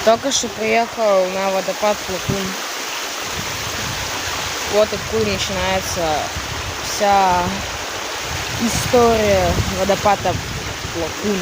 Только что приехал на водопад Плакун. Вот откуда начинается вся история водопада Плакун.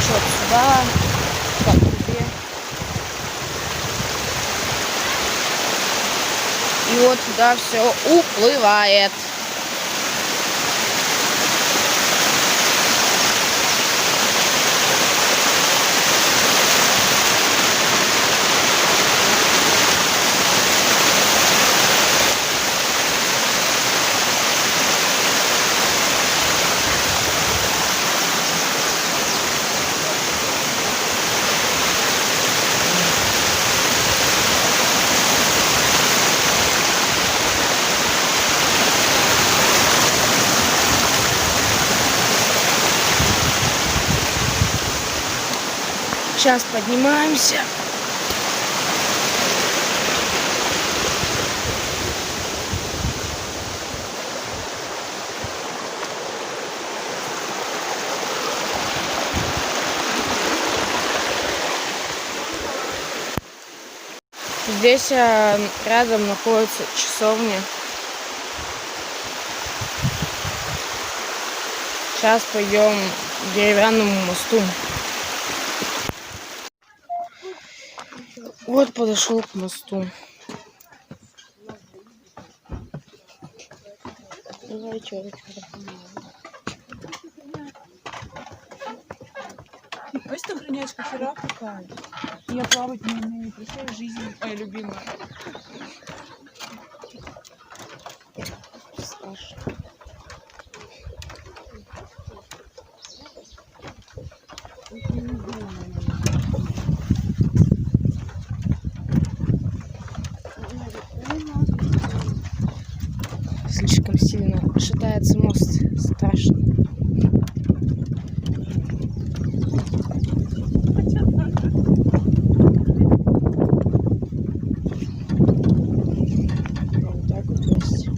Течет сюда, по трубе. И вот туда все уплывает. Сейчас поднимаемся. Здесь рядом находится часовня. Сейчас пойдем к деревянному мосту. Вот подошел к мосту. Ой, ты охраняешь, хера какая. Я плавать не умею, представь, жизнь моя любимая. Слишком сильно шатается мост. Страшно. Вот так вот есть.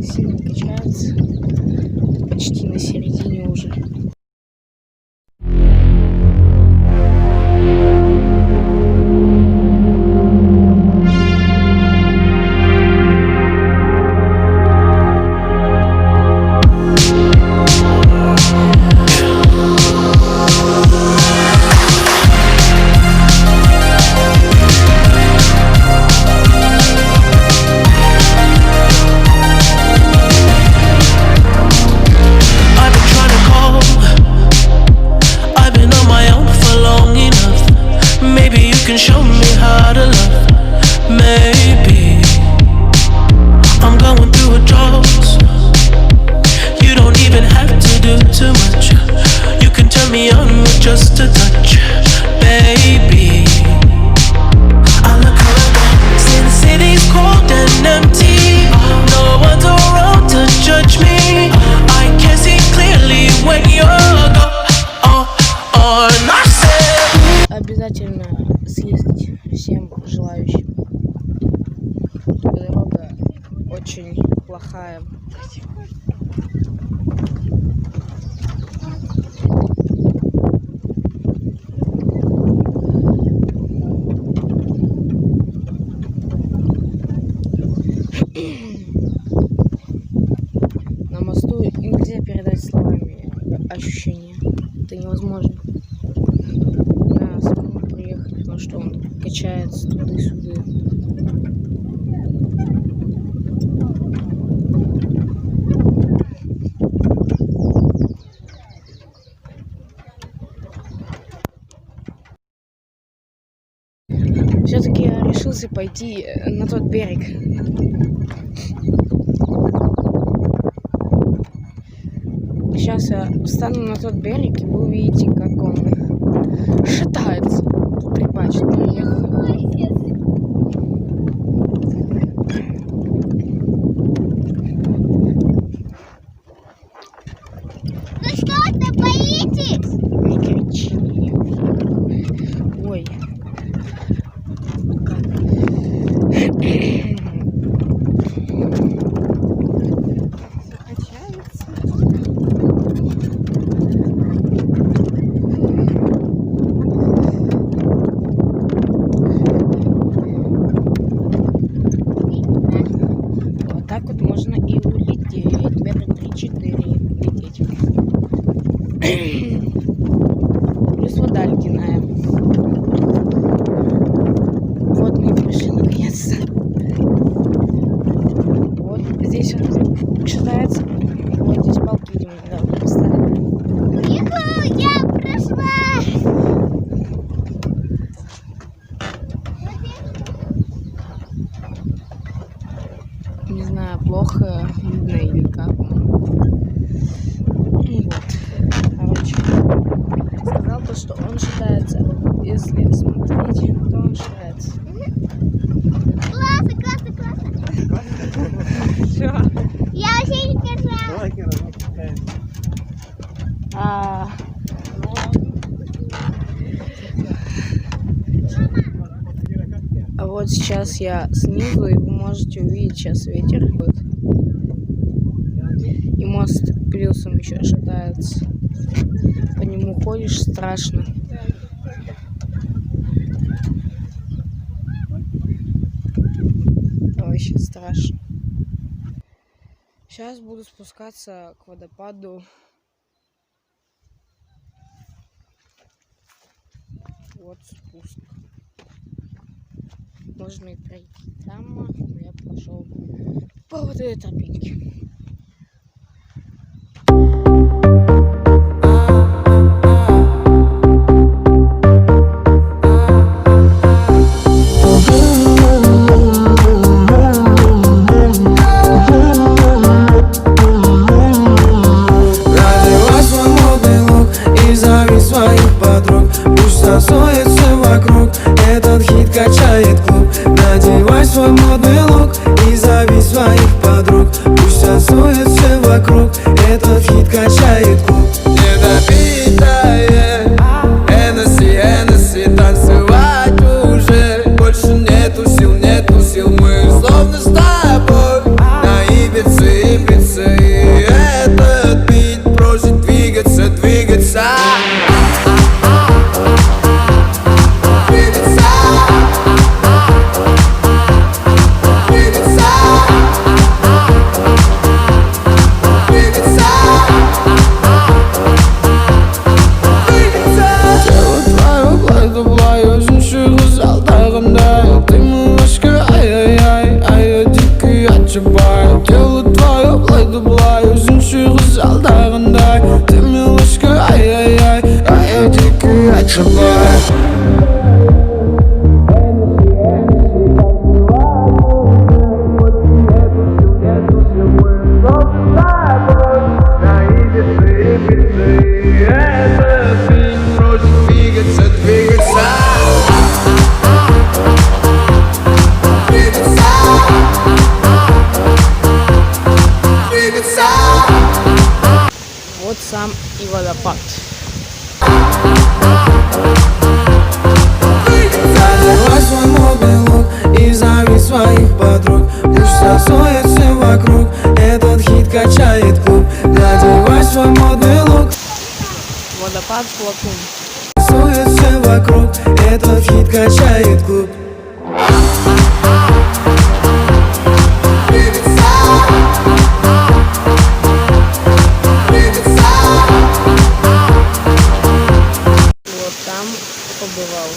Сильно качается. Почти на середине уже. Can show me how to love. Maybe I'm going through a drought. You don't even have to do too much. You can turn me on with just a touch, baby. I look around, see the city's cold and empty. No one's around to judge me. I can see clearly when you're gone. I said Обязательно съездить всем желающим. Дорога очень плохая. На мосту нельзя передать словами ощущения. Это невозможно. Да, самому приехать, потому что он качается туда-сюда. Все-таки я решился пойти на тот берег. Сейчас я встану на тот берег, и вы увидите, как он шатается. Припачет приехал. плохо видно или как. Вот. Короче, сказал то, что он считается, если смотреть, то он считается. Классно. Все. Я вообще не держала. Давай, Кира, ну пускай. А вот сейчас я снизу, и вы можете увидеть, сейчас ветер будет. И мост плюсом еще шатается. По нему ходишь, страшно. Вообще страшно. Сейчас буду спускаться к водопаду. Вот спуск. Можно и пройти там, но я прошел по вот этой тропинке. Этот хит качает клуб. Надевай свой модный лук и зови своих подруг. Пусть танцуют все вокруг. Этот хит качает клуб. Недопитая Энесси, танцевать уже больше нету сил, мы словно с тобой на Ибице, и этот бит просит двигаться. Тело твое блай-да-блай, өзіңше қызалдағандай. Ты милашка, ай-яй-яй, ай-яй, дикий отшибай. Вот сам и водопад. Надевай свой модный лук и зови своих подруг. Пусть танцуют все вокруг. Этот хит качает клуб. Надевай свой модный лук. Водопад Плакун. Танцуют все вокруг. Этот хит качает клуб. Вот там побывал.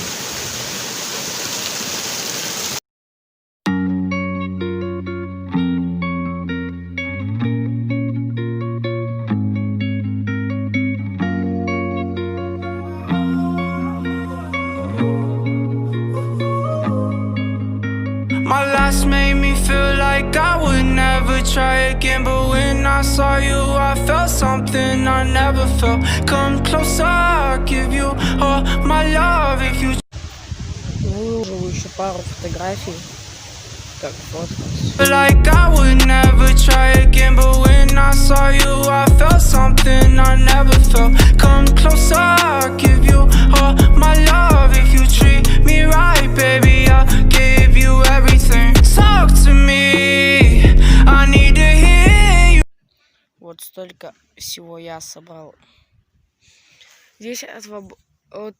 My last made me feel like I would never try again. But when I saw you, I felt something I never felt. Come closer, I'll give you all my love if you. Выложил еще пару фотографий. Как фоткать. Like I would never try again. But when I saw you, I felt something I never felt. Come closer, I'll give you all my love if you treat me right, baby. I'll give you everything. Talk to me, I need to hear you. Вот столько всего я собрал. Здесь от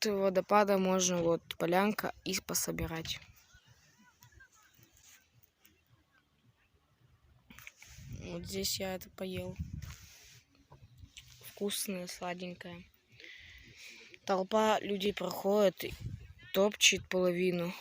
водопада можно вот полянка и пособирать. Вот здесь я это поел. Вкусное, сладенькое. Толпа людей проходит, топчет половину.